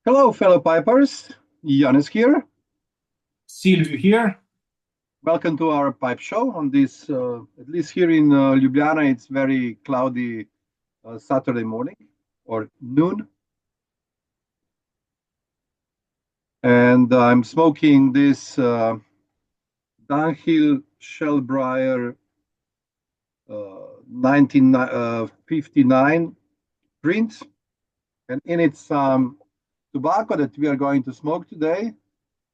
Hello, fellow pipers. Janis here. Silvio here. Welcome to our pipe show on this, at least here in Ljubljana, it's very cloudy Saturday morning or noon. And I'm smoking this Dunhill Shellbriar 1959 print. And in it some tobacco that we are going to smoke today,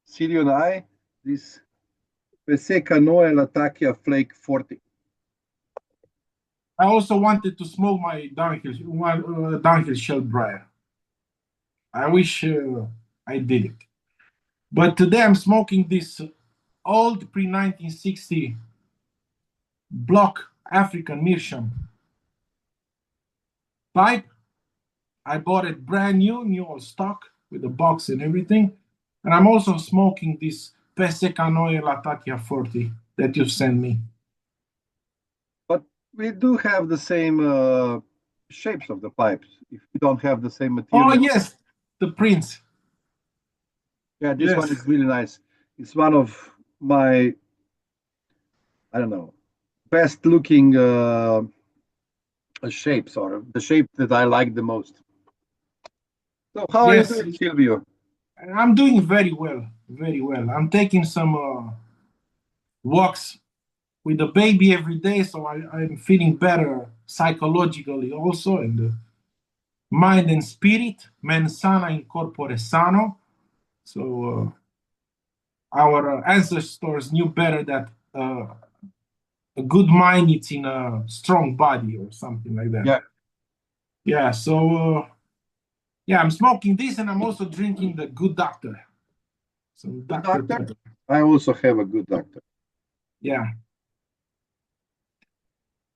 Silvio and I, this Pesecanoe Latakia Flake 40. I also wanted to smoke my Dunhill Shellbriar. I wish I did it. But today I'm smoking this old pre-1960 block African Meerschaum pipe. I bought it brand new old stock with the box and everything. And I'm also smoking this Pesecanoe Latakia 40 that you sent me. But we do have the same shapes of the pipes. If we don't have the same material. Oh, yes, the prints. Yeah, this one is really nice. It's one of my, I don't know, best looking shapes, or the shape that I like the most. So how are you doing, Silvio? I'm doing very well, very well. I'm taking some walks with the baby every day, so I'm feeling better psychologically also, and mind and spirit. Mens sana in corpore sano. So our ancestors knew better that a good mind is in a strong body or something like that. Yeah. Yeah. So yeah, I'm smoking this, and I'm also drinking the Good Doctor. So Doctor? I also have a Good Doctor. Yeah.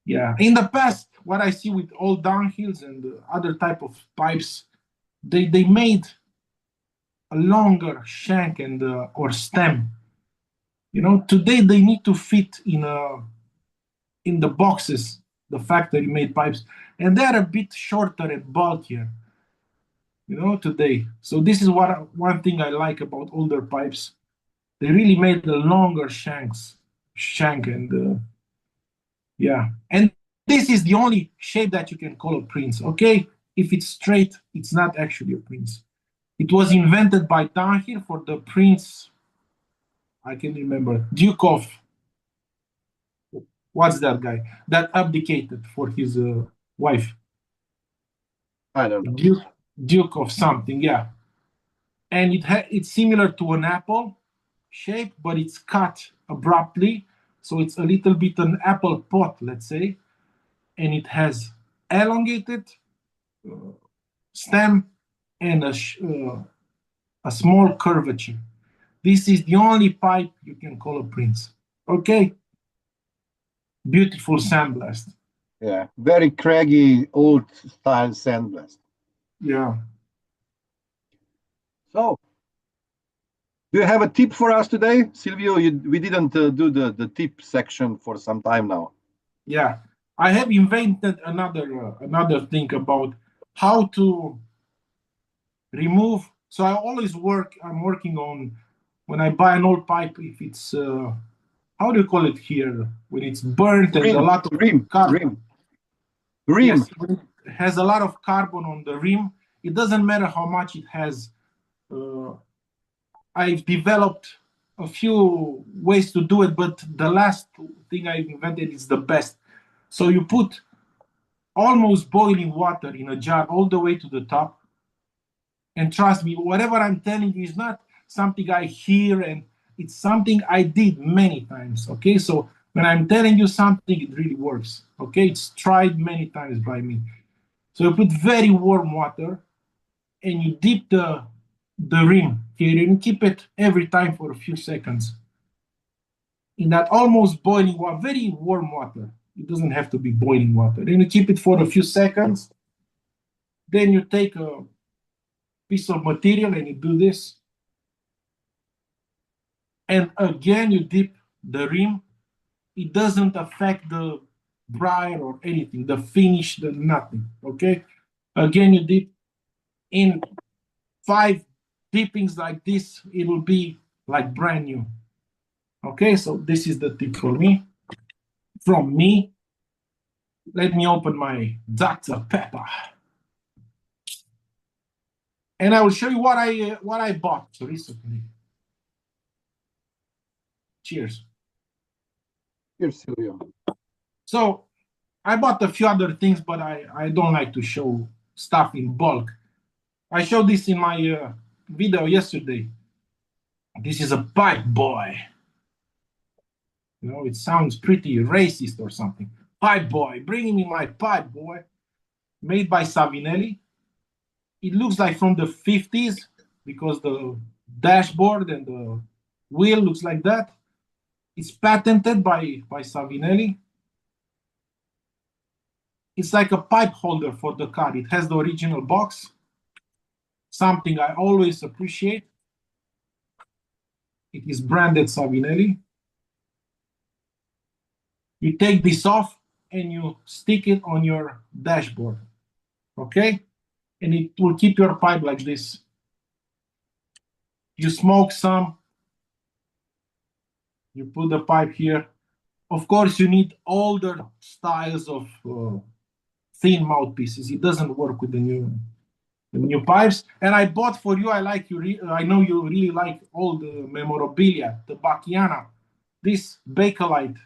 Yeah. In the past, what I see with old downhills and other type of pipes, they made a longer shank and or stem. You know, today they need to fit in the boxes, the factory made pipes, and they're a bit shorter and bulkier. You know, today. So this is one thing I like about older pipes. They really made the longer shank and yeah. And this is the only shape that you can call a prince. Okay, if it's straight, it's not actually a prince. It was invented by Tahir for the prince. I can remember Duke of. What's that guy that abdicated for his wife? I don't know. Duke of something, yeah. And it's similar to an apple shape, but it's cut abruptly, so it's a little bit an apple pot, let's say, and it has elongated stem and a small curvature. This is the only pipe you can call a prince. Okay? Beautiful sandblast. Yeah, very craggy, old style sandblast. Yeah. So, do you have a tip for us today, Silvio? We didn't do the tip section for some time now. Yeah, I have invented another thing about how to remove. So I'm working on when I buy an old pipe. If it's how do you call it here when it's burnt and a lot of carbon. Rim. Yes, when it has a lot of carbon on the rim. It doesn't matter how much it has. I've developed a few ways to do it, but the last thing I've invented is the best. So you put almost boiling water in a jar all the way to the top. And trust me, whatever I'm telling you is not something I hear, and it's something I did many times. Okay, so when I'm telling you something, it really works. Okay, it's tried many times by me. So you put very warm water and you dip the rim here and keep it every time for a few seconds in that almost boiling water, very warm water. It doesn't have to be boiling water. Then you keep it for a few seconds. Then you take a piece of material and you do this. And again, you dip the rim. It doesn't affect the briar or anything, the finish, the nothing. Okay. Again, you dip in 5 tippings like this, it will be like brand new. Okay, so this is the tip for me. From me, let me open my Dr. Pepper. And I will show you what I bought recently. Cheers. Here's Silvio. So I bought a few other things, but I don't like to show stuff in bulk. I showed this in my video yesterday. This is a pipe boy. You know, it sounds pretty racist or something. Pipe boy, bringing me my pipe boy, made by Savinelli. It looks like from the 50s because the dashboard and the wheel looks like that. It's patented by Savinelli. It's like a pipe holder for the car. It has the original box, something I always appreciate. It is branded Savinelli. You take this off and you stick it on your dashboard, okay? And it will keep your pipe like this. You smoke some, you put the pipe here. Of course, you need older styles of thin mouthpieces. It doesn't work with the new pipes. And I bought for you. I know you really like all the memorabilia, the Bachiana. This Bakelite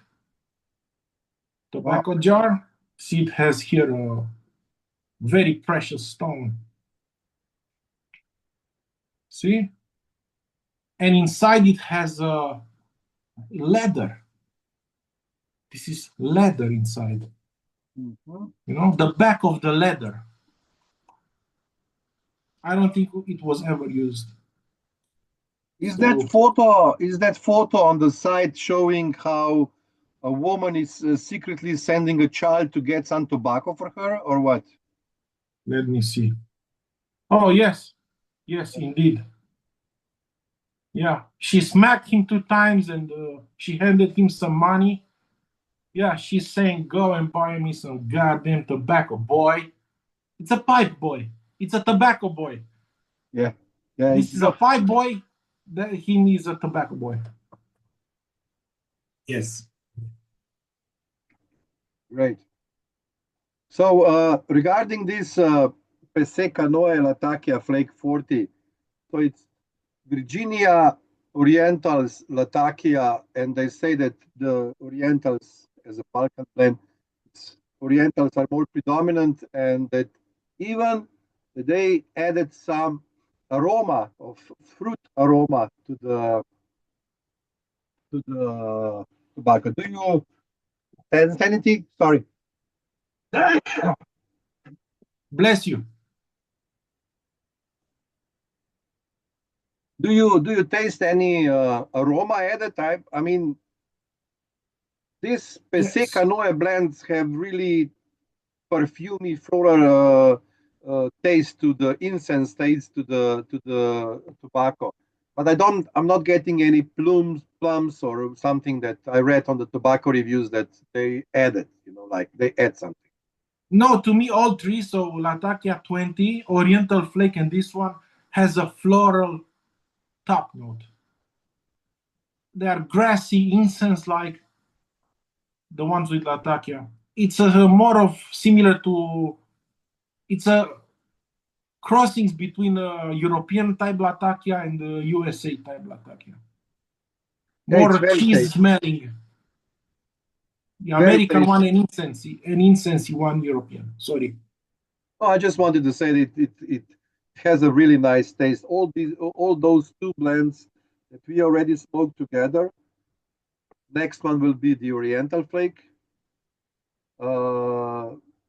tobacco jar. See, it has here a very precious stone. See? And inside it has leather. This is leather inside. Mm-hmm. You know, the back of the leather. I don't think it was ever used. Is that photo on the side showing how a woman is secretly sending a child to get some tobacco for her, or what? Let me see. Oh, yes. Yes, indeed. Yeah, she smacked him 2 times and she handed him some money. Yeah, she's saying, go and buy me some goddamn tobacco, boy. It's a pipe boy. It's a tobacco boy. Yeah. Yeah. This is a pipe boy. Him is a tobacco boy. Yes. Great. So regarding this Pesce Canoe Latakia Flake 40, so it's Virginia Orientals Latakia, and they say that the Orientals as a Balkan blend, Orientals are more predominant, and that even they added some aroma of fruit aroma to the tobacco. Do you sense anything? Sorry. Bless you. Do you taste any aroma added? I mean, these Pesce Yes. Canoe blends have really perfumey floral taste to the incense taste to the tobacco, but I'm not getting any plums or something that I read on the tobacco reviews that they added. You know, like they add something. No, to me, all three. So Latakia 20, Oriental Flake, and this one has a floral top note. They are grassy, incense-like. The ones with Latakia. It's a more of similar to. It's a crossings between a European type Latakia and the USA type Latakia. Yeah, it's More very cheese tasty. smelling. The Very American tasty. one and incensey one European. Sorry. Oh, I just wanted to say that it has a really nice taste. All those two blends that we already smoked together. Next one will be the Oriental Flake.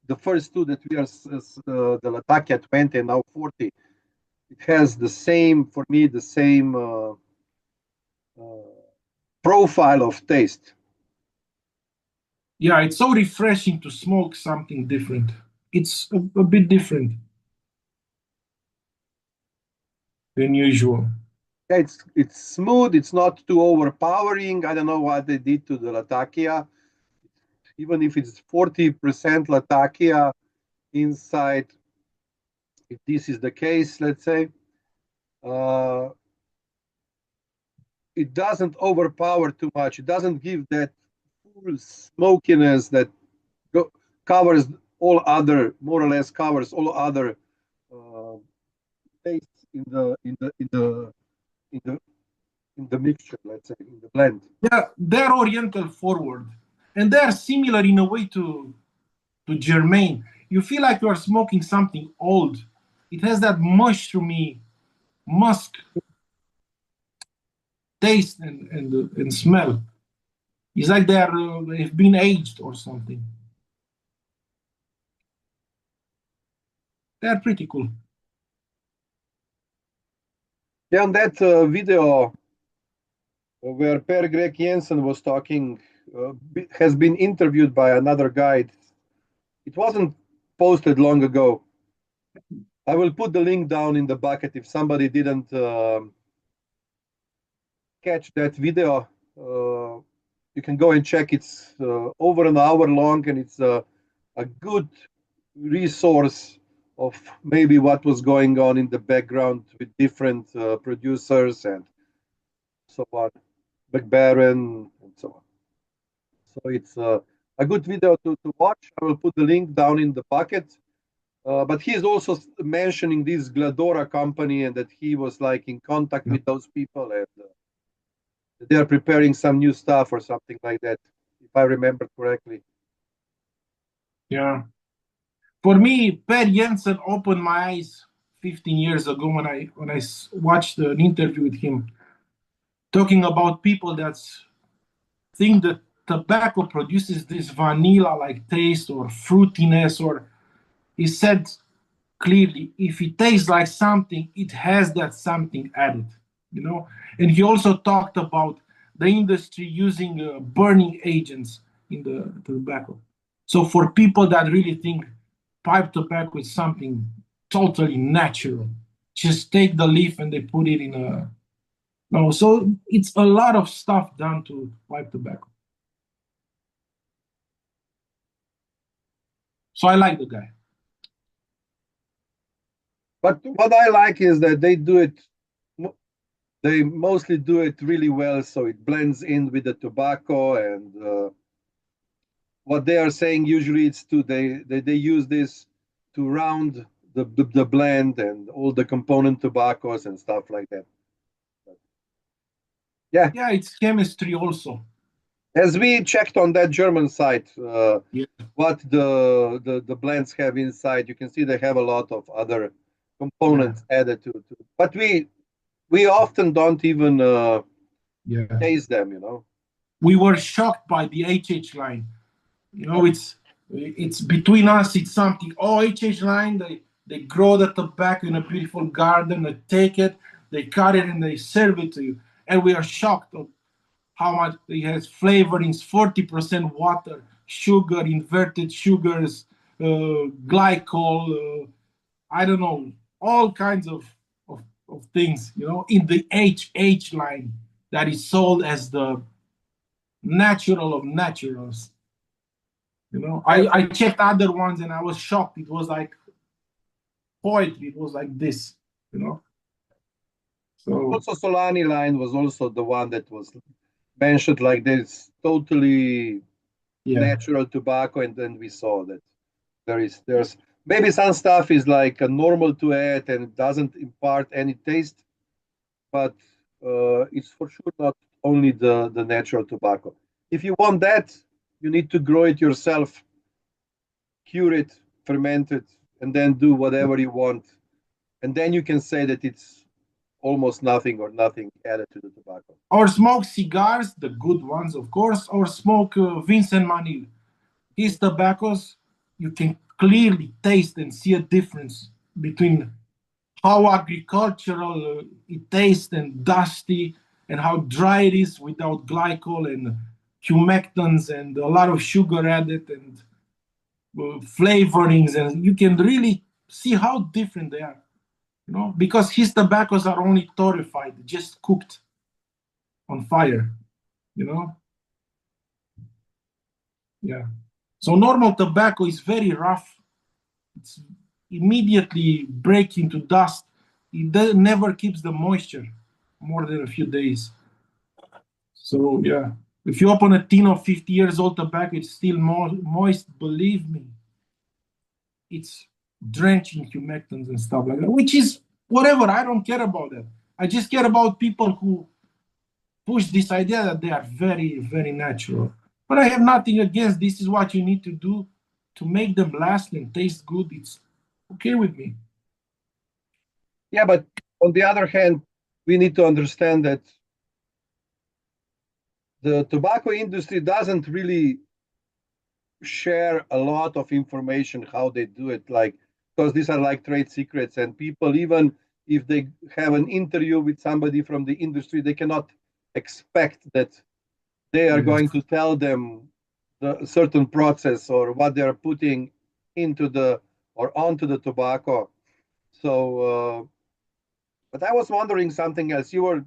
The first two that we are the Latakia 20 and now 40. It has the same for me the same profile of taste. Yeah, it's so refreshing to smoke something different. It's a bit different than usual. Yeah, it's smooth. It's not too overpowering. I don't know what they did to the Latakia. Even if it's 40% Latakia inside, if this is the case, let's say, uh, it doesn't overpower too much. It doesn't give that full smokiness that covers all other, more or less covers all other uh, tastes in the in the mixture, let's say, in the blend. They're Oriental forward, and they're similar in a way to Germain. You feel like you are smoking something old. It has that mushroomy musk taste and smell. It's like they've been aged or something. They're pretty cool. Yeah, on that video where Per Greg Jensen was talking, has been interviewed by another guide. It wasn't posted long ago. I will put the link down in the bucket if somebody didn't catch that video. You can go and check. It's over an hour long, and it's a good resource of maybe what was going on in the background with different producers and so on, McBaron and so on. So it's a good video to watch. I will put the link down in the bucket. But he's also mentioning this Gladora company and that he was like in contact with those people and they are preparing some new stuff or something like that, if I remember correctly. Yeah. For me, Per Jensen opened my eyes 15 years ago when I watched an interview with him talking about people that think that tobacco produces this vanilla-like taste or fruitiness, or he said clearly, if it tastes like something, it has that something added, you know. And he also talked about the industry using burning agents in the tobacco. So for people that really think pipe tobacco is something totally natural, just take the leaf and they put it in a no. So it's a lot of stuff done to pipe tobacco. So I like the guy. But what I like is that they mostly do it really well, so it blends in with the tobacco. And what they are saying usually it's they use this to round the blend and all the component tobaccos and stuff like that. Yeah. Yeah, it's chemistry also. As we checked on that German site, Yeah. what the blends have inside, you can see they have a lot of other components added to. But we often don't even taste them, you know. We were shocked by the HH line. You know, it's between us. It's something. Oh, HH line. They grow the tobacco in a beautiful garden. They take it, they cut it, and they serve it to you. And we are shocked of how much it has flavorings: 40% water, sugar, inverted sugars, glycol. I don't know, all kinds of things. You know, in the HH line that is sold as the natural of naturals. You know, I checked other ones and I was shocked. It was like poetry. It was like this, you know. So Also, Solani line was also the one that was mentioned like this, totally natural tobacco, and then we saw that there's maybe some stuff is like a normal to add and it doesn't impart any taste, but it's for sure not only the natural tobacco. If you want that, you need to grow it yourself, cure it, ferment it, and then do whatever you want, and then you can say that it's almost nothing or nothing added to the tobacco. or smoke cigars, the good ones, of course, or smoke Vincent Manil. His tobaccos, you can clearly taste and see a difference between how agricultural it tastes and dusty, and how dry it is without glycol and humectants and a lot of sugar added and flavorings, and you can really see how different they are. You know, because his tobaccos are only torrefied, just cooked on fire. You know, yeah. So normal tobacco is very rough. It's immediately break into dust. never keeps the moisture more than a few days. So yeah, if you open a tin of 50 years old tobacco, it's still more moist. Believe me, it's drenched in humectants and stuff like that, which is whatever. I don't care about that. I just care about people who push this idea that they are very, very natural. But I have nothing against this. Is what you need to do to make them last and taste good. It's okay with me. Yeah, but on the other hand, we need to understand that the tobacco industry doesn't really share a lot of information how they do it, like, because these are like trade secrets, and people, even if they have an interview with somebody from the industry, they cannot expect that they are Yes. going to tell them the certain process or what they are putting into the or onto the tobacco. So but I was wondering something else. You were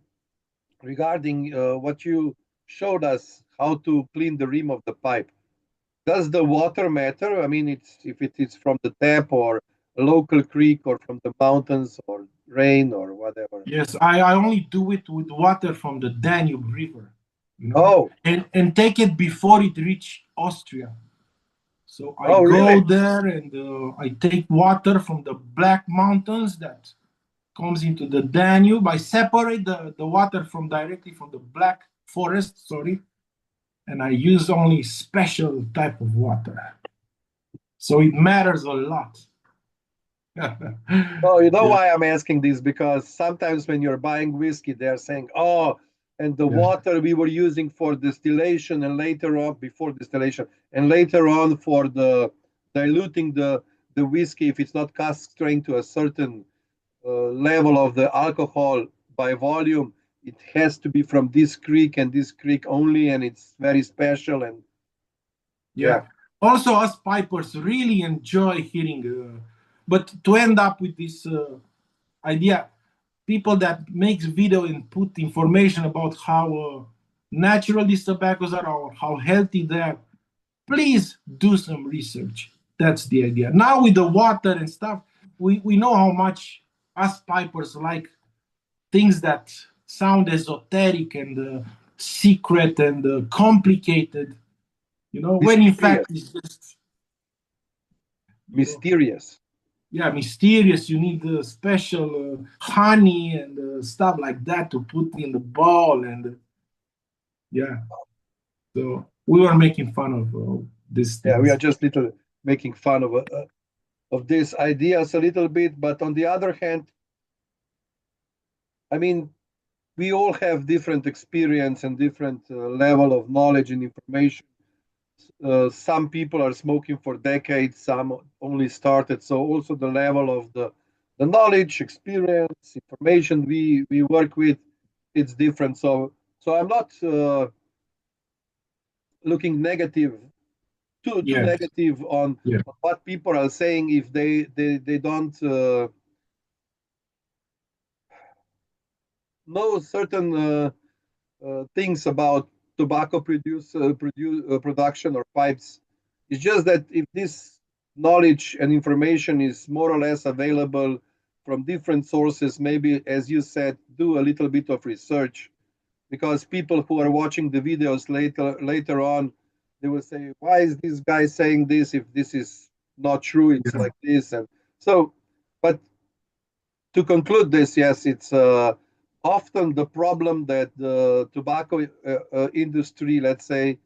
regarding what you showed us, how to clean the rim of the pipe. Does the water matter? I mean, it's if it is from the tap or a local creek or from the mountains or rain or whatever. Yes, I only do it with water from the Danube River, Oh, and take it before it reach Austria. So I oh, go really? there and I take water from the Black Mountains that comes into the Danube. I separate the water from directly from the Black Forest, sorry, and I use only special type of water. So it matters a lot. Oh, you know Yeah, why I'm asking this? Because sometimes when you're buying whiskey, they're saying, "Oh, and the yeah, water we were using for distillation, and later on before distillation, and later on for the diluting the whiskey, if it's not cask strength to a certain level of the alcohol by volume, it has to be from this creek and this creek only, and it's very special." And yeah, yeah. Also, us pipers really enjoy hearing, but to end up with this idea, people that makes video and put information about how natural these tobaccos are or how healthy they are, please do some research. That's the idea. Now with the water and stuff, we know how much us pipers like things that sound esoteric and secret and complicated, when in mysterious, fact it's just, you know, mysterious. yeah, mysterious. You need special honey and stuff like that to put in the bowl, and yeah. So we were making fun of these Yeah, we are things. just little making fun of these ideas a little bit, but on the other hand, I mean, we all have different experience and different level of knowledge and information. Some people are smoking for decades, some only started. So also the level of the knowledge, experience, information we work with, it's different. So I'm not looking negative, too Yeah, negative yeah, on what people are saying if they don't know certain things about tobacco production or pipes. It's just that if this knowledge and information is more or less available from different sources, maybe, as you said, do a little bit of research, because people who are watching the videos later on, they will say, "Why is this guy saying this? If this is not true, it's yeah, like this." And so, but to conclude this, yes, it's often the problem that the tobacco industry, let's say,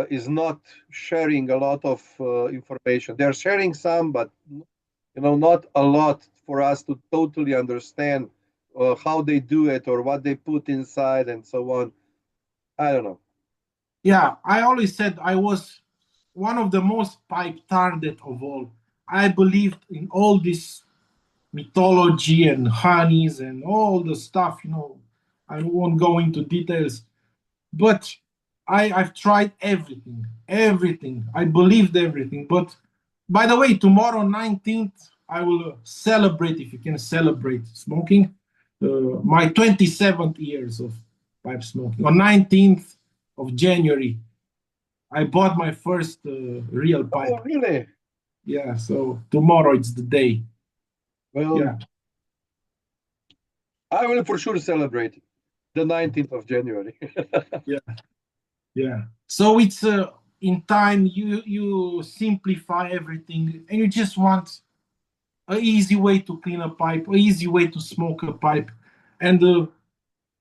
is not sharing a lot of information. They're sharing some, but not a lot for us to totally understand how they do it or what they put inside and so on. I don't know. yeah. I always said I was one of the most pipe target of all. I believed in all this mythology and honeys and all the stuff. I won't go into details, but I've tried everything, everything. I believed everything. But by the way, tomorrow 19th, I will celebrate, if you can celebrate smoking, my 27th years of pipe smoking. On 19th of January, I bought my first real Oh, pipe. really? Yeah, so tomorrow it's the day. Well, Yeah, I will for sure celebrate the 19th of January. Yeah, yeah. So it's in time you simplify everything, and you just want an easy way to clean a pipe, an easy way to smoke a pipe, and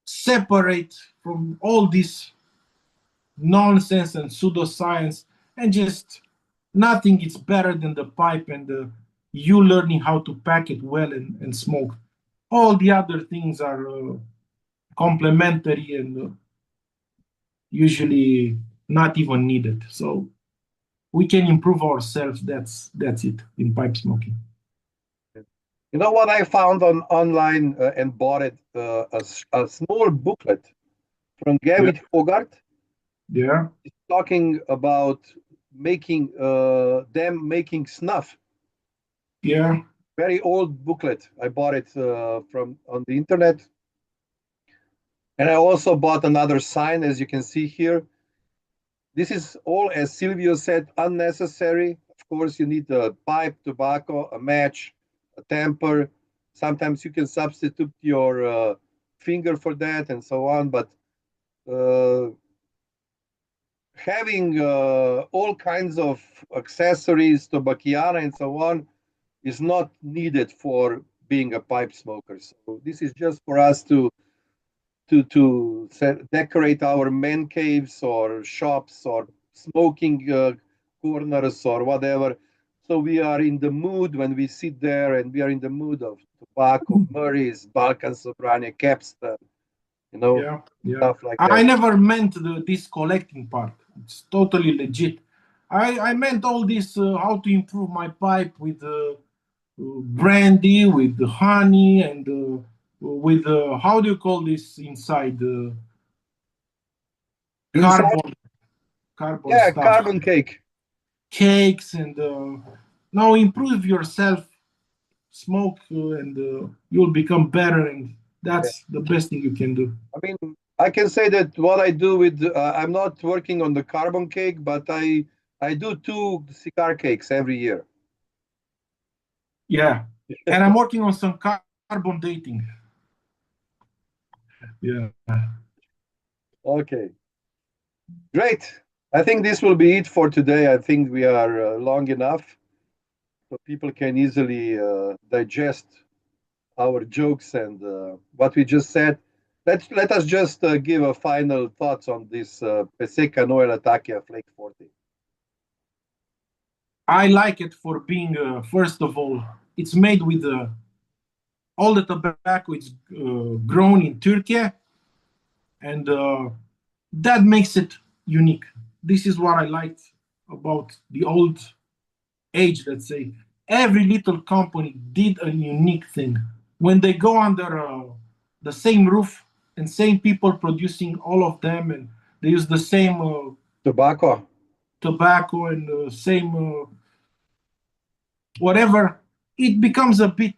separate from all this nonsense and pseudoscience, and just nothing is better than the pipe and you learning how to pack it well and smoke. All the other things are complementary and usually not even needed. So we can improve ourselves. That's it in pipe smoking. You know what I found on online and bought it a small booklet from Yeah, Gavit Hogarth. yeah, It's talking about making them making snuff. yeah, Very old booklet. I bought it from on the internet, and I also bought another sign, as you can see here. This is all, as Silvio said, unnecessary. Of course, you need a pipe, tobacco, a match, a tamper. Sometimes you can substitute your finger for that and so on. But uh, having all kinds of accessories, tobacchiana and so on, is not needed for being a pipe smoker. So this is just for us to decorate our man caves or shops or smoking corners or whatever. So we are in the mood when we sit there, and we are in the mood of tobacco, Murray's, Balkan Sobrania, Capstan, you know, yeah, yeah. stuff like I that. never meant this collecting part. It's totally legit. I meant all this how to improve my pipe with brandy, with the honey, and with how do you call this inside Inside, carbon yeah, stuff, carbon cake. cakes, and now improve yourself, smoke, and you'll become better, and Yeah. that's the best thing you can do. I mean, I can say that what I do with I'm not working on the carbon cake, but I do two cigar cakes every year. Yeah, and I'm working on some carbon dating. Yeah. Okay, great. I think this will be it for today. I think we are long enough so people can easily digest our jokes and what we just said. Let us just give a final thoughts on this Peseca Noel Latakia Flake 40. I like it for being, first of all, it's made with all the tobacco is grown in Turkey, and that makes it unique. This is what I liked about the old age, let's say. Every little company did a unique thing. When they go under the same roof and same people producing all of them, and they use the same Tobacco. tobacco and same whatever, it becomes a bit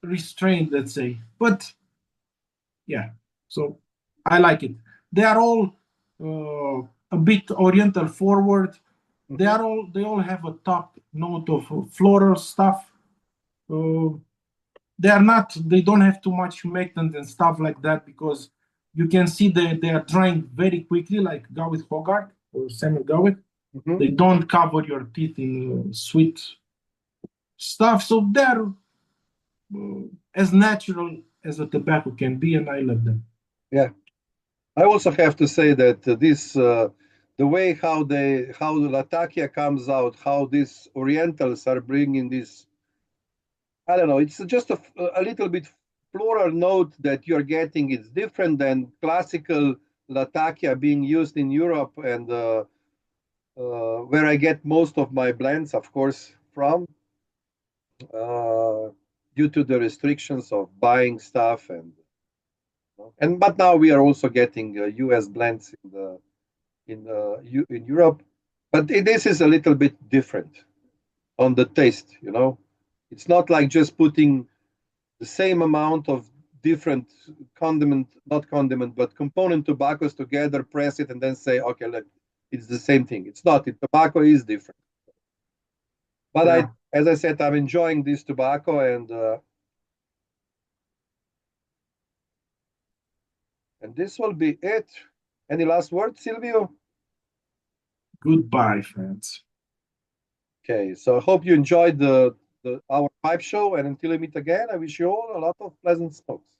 restrained, let's say. But yeah, so I like it. They are all a bit oriental forward. Mhm. They all have a top note of floral stuff. Uh, they don't have too much humectant and stuff like that, because you can see they are drying very quickly, like Gawith Hogarth or Samuel Gawith. Mhm. They don't cover your teeth in sweet stuff, so they're as natural as a tobacco can be, and I love them. Yeah. I also have to say that this the way how the Latakia comes out, how these Orientals are bringing this. I don't know. It's just a little bit floral note that you're getting. It's different than classical Latakia being used in Europe and where I get most of my blends, of course, from uh, due to the restrictions of buying stuff and but now we are also getting U.S. blends in Europe, but this is a little bit different on the taste. It's not like just putting the same amount of different not condiment, but component tobaccos together, press it, and then say, okay, look, it's the same thing. It's not. Tobacco is different. But Yeah. as I said, I'm enjoying this tobacco, and And this will be it. Any last words, Silvio? Goodbye, friends. Okay, so I hope you enjoyed our pipe show. And until we meet again, I wish you all a lot of pleasant smokes.